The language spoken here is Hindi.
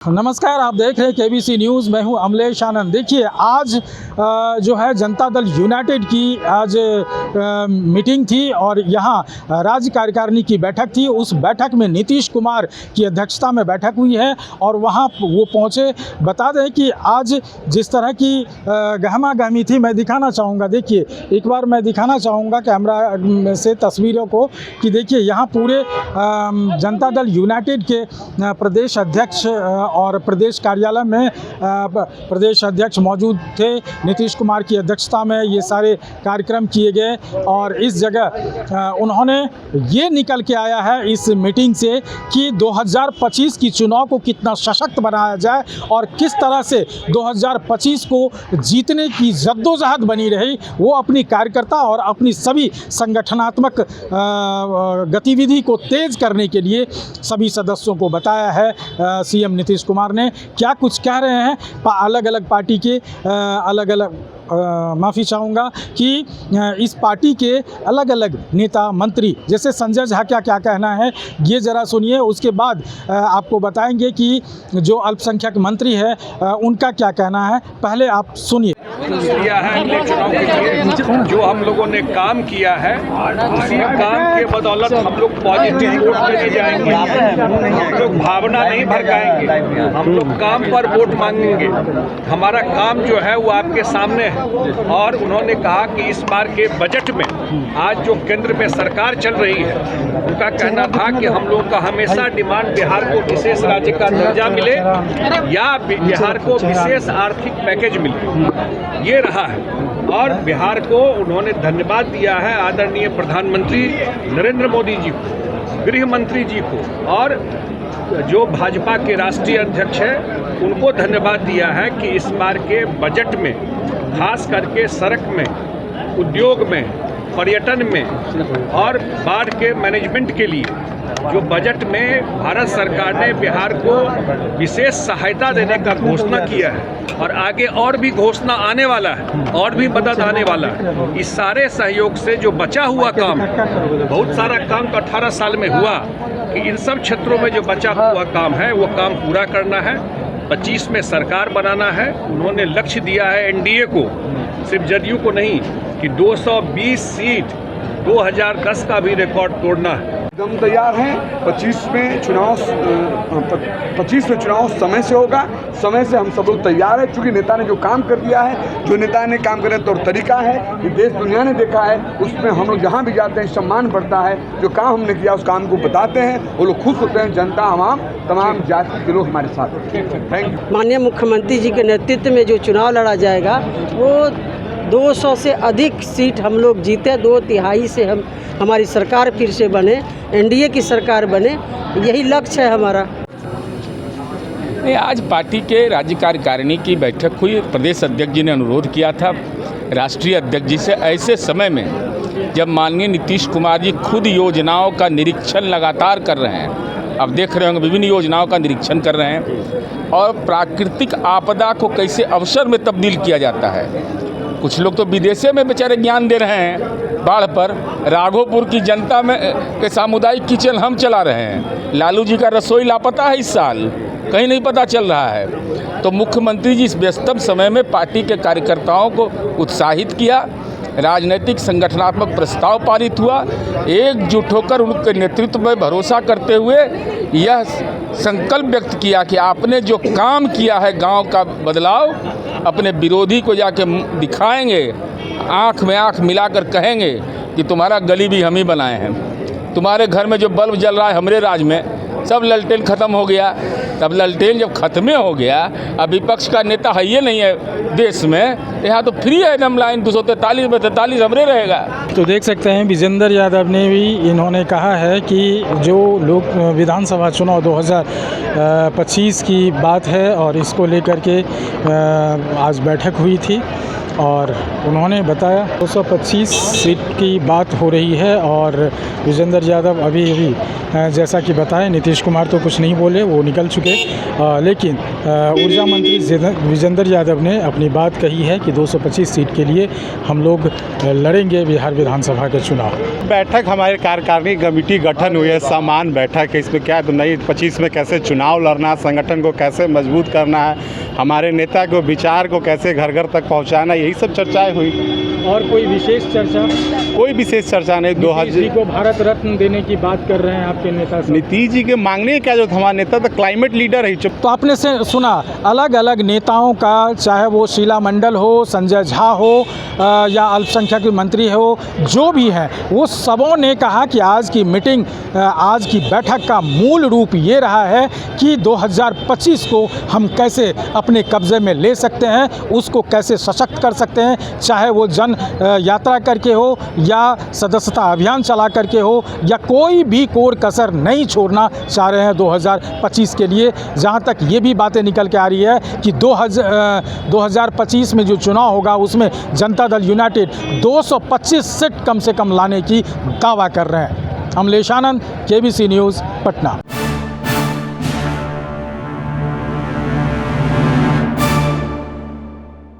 नमस्कार, आप देख रहे हैं केबीसी न्यूज़। मैं हूं अमलेश आनंद। देखिए, आज जो है जनता दल यूनाइटेड की आज मीटिंग थी और यहां राज्य कार्यकारिणी की बैठक थी। उस बैठक में नीतीश कुमार की अध्यक्षता में बैठक हुई है और वहां वो पहुंचे। बता दें कि आज जिस तरह की गहमा गहमी थी, मैं दिखाना चाहूँगा। देखिए, एक बार मैं दिखाना चाहूँगा कैमरा से तस्वीरों को कि देखिए यहाँ पूरे जनता दल यूनाइटेड के प्रदेश अध्यक्ष और प्रदेश कार्यालय में प्रदेश अध्यक्ष मौजूद थे। नीतीश कुमार की अध्यक्षता में ये सारे कार्यक्रम किए गए और इस जगह उन्होंने ये निकल के आया है इस मीटिंग से कि 2025 की चुनाव को कितना सशक्त बनाया जाए और किस तरह से 2025 को जीतने की जद्दोजहद बनी रही, वो अपनी कार्यकर्ता और अपनी सभी संगठनात्मक गतिविधि को तेज करने के लिए सभी सदस्यों को बताया है। सीएम नीतीश कुमार ने क्या कुछ कह रहे हैं, अलग अलग पार्टी के अलग अलग माफ़ी चाहूँगा कि इस पार्टी के अलग अलग नेता मंत्री जैसे संजय झा क्या क्या कहना है, ये ज़रा सुनिए। उसके बाद आपको बताएंगे कि जो अल्पसंख्यक मंत्री है उनका क्या कहना है। पहले आप सुनिए। किया है अगले चुनाव के लिए जो हम लोगों ने काम किया है, उसी काम के बदौलत हम लोग पॉजिटिव वोट देने जाएंगे। हम लोग भावना नहीं भड़काएंगे, हम लोग काम पर वोट मांगेंगे। हमारा काम जो है वो आपके सामने है। और उन्होंने कहा कि इस बार के बजट में आज जो केंद्र में सरकार चल रही है, उनका कहना था कि हम लोगों का हमेशा डिमांड बिहार को विशेष राज्य का दर्जा मिले या बिहार को विशेष आर्थिक पैकेज मिले, ये रहा है। और बिहार को उन्होंने धन्यवाद दिया है आदरणीय प्रधानमंत्री नरेंद्र मोदी जी को, गृह मंत्री जी को और जो भाजपा के राष्ट्रीय अध्यक्ष हैं उनको धन्यवाद दिया है कि इस बार के बजट में खास करके सड़क में, उद्योग में, पर्यटन में और बाढ़ के मैनेजमेंट के लिए जो बजट में भारत सरकार ने बिहार को विशेष सहायता देने का घोषणा किया है और आगे और भी घोषणा आने वाला है और भी मदद आने वाला है। इस सारे सहयोग से जो बचा हुआ काम, बहुत सारा काम तो 18 साल में हुआ कि इन सब क्षेत्रों में जो बचा हुआ काम है वो काम पूरा करना है। 25 में सरकार बनाना है। उन्होंने लक्ष्य दिया है एनडीए को, सिर्फ जदयू को नहीं, कि 220 सीट 2010 का भी रिकॉर्ड तोड़ना है। हम तैयार हैं। 25 में चुनाव समय से होगा, समय से हम सब लोग तैयार हैं। चूँकि नेता ने जो काम कर दिया है, जो नेता ने काम करने तौर तरीका है, ये देश दुनिया ने देखा है, उसमें हम लोग जहाँ भी जाते हैं सम्मान बढ़ता है। जो काम हमने किया उस काम को बताते हैं, वो लोग खुश होते हैं। जनता, आवाम, तमाम जाति के लोग हमारे साथ हैं। Thank you. माननीय मुख्यमंत्री जी के नेतृत्व में जो चुनाव लड़ा जाएगा वो 200 से अधिक सीट हम लोग जीते, 2/3 से हमारी सरकार फिर से बने, एनडीए की सरकार बने, यही लक्ष्य है हमारा। आज पार्टी के राज्य कार्यकारिणी की बैठक हुई। प्रदेश अध्यक्ष जी ने अनुरोध किया था राष्ट्रीय अध्यक्ष जी से, ऐसे समय में जब माननीय नीतीश कुमार जी खुद योजनाओं का निरीक्षण लगातार कर रहे हैं, अब देख रहे होंगे विभिन्न योजनाओं का निरीक्षण कर रहे हैं और प्राकृतिक आपदा को कैसे अवसर में तब्दील किया जाता है। कुछ लोग तो विदेशे में बेचारे ज्ञान दे रहे हैं बाढ़ पर। राघोपुर की जनता में के सामुदायिक किचन हम चला रहे हैं। लालू जी का रसोई लापता है इस साल, कहीं नहीं पता चल रहा है। तो मुख्यमंत्री जी इस व्यस्तम समय में पार्टी के कार्यकर्ताओं को उत्साहित किया, राजनीतिक संगठनात्मक प्रस्ताव पारित हुआ, एकजुट होकर उनके नेतृत्व में भरोसा करते हुए यह संकल्प व्यक्त किया कि आपने जो काम किया है गांव का बदलाव, अपने विरोधी को जाके दिखाएंगे, आँख में आँख मिलाकर कहेंगे कि तुम्हारा गली भी हम ही बनाए हैं, तुम्हारे घर में जो बल्ब जल रहा है हमारे राज में, सब ललटेन ख़त्म हो गया। तब ललटेन जब ख़त्म हो गया, अब विपक्ष का नेता है ये नहीं है देश में, यहाँ तो फ्री है एकदम लाइन 243 में 43 हमरे रहेगा। तो देख सकते हैं विजेंद्र यादव ने भी इन्होंने कहा है कि जो लोग विधानसभा चुनाव 2025 की बात है और इसको लेकर के आज बैठक हुई थी और उन्होंने बताया 225 सीट की बात हो रही है और विजेंद्र यादव अभी जैसा कि बताया, नीतीश कुमार तो कुछ नहीं बोले, वो निकल चुके, लेकिन ऊर्जा मंत्री विजेंद्र यादव ने अपनी बात कही है कि 225 सीट के लिए हम लोग लड़ेंगे बिहार विधानसभा के चुनाव। बैठक हमारे कार्यकारिणी कमेटी गठन हुई है, सामान्य बैठक है। इसमें क्या है तो नई 25 में कैसे चुनाव लड़ना, संगठन को कैसे मजबूत करना है, हमारे नेता को विचार को कैसे घर घर तक पहुंचाना, यही सब चर्चाएं हुई। और कोई विशेष चर्चा? कोई विशेष चर्चा नहीं। नीतीश जी को भारत रत्न देने की बात कर रहे हैं आपके नेता सब। नीतीश जी के मांगने क्या, जो हमारा नेता तो क्लाइमेट लीडर है। तो आपने से सुना अलग अलग नेताओं का, चाहे वो शीला मंडल हो, संजय झा हो या अल्पसंख्यक मंत्री हो, जो भी हैं, वो सबों ने कहा कि आज की मीटिंग, आज की बैठक का मूल रूप ये रहा है कि 2025 को हम कैसे अपने कब्जे में ले सकते हैं, उसको कैसे सशक्त कर सकते हैं, चाहे वो जन यात्रा करके हो या सदस्यता अभियान चला करके हो, या कोई भी कोर कसर नहीं छोड़ना चाह रहे हैं 2025 के लिए। जहां तक ये भी बातें निकल के आ रही है कि 2025 में जो चुनाव होगा उसमें जनता दल यूनाइटेड 225 सीट कम से कम लाने की दावा कर रहे हैं। अमलेश आनंद, KBC न्यूज़, पटना।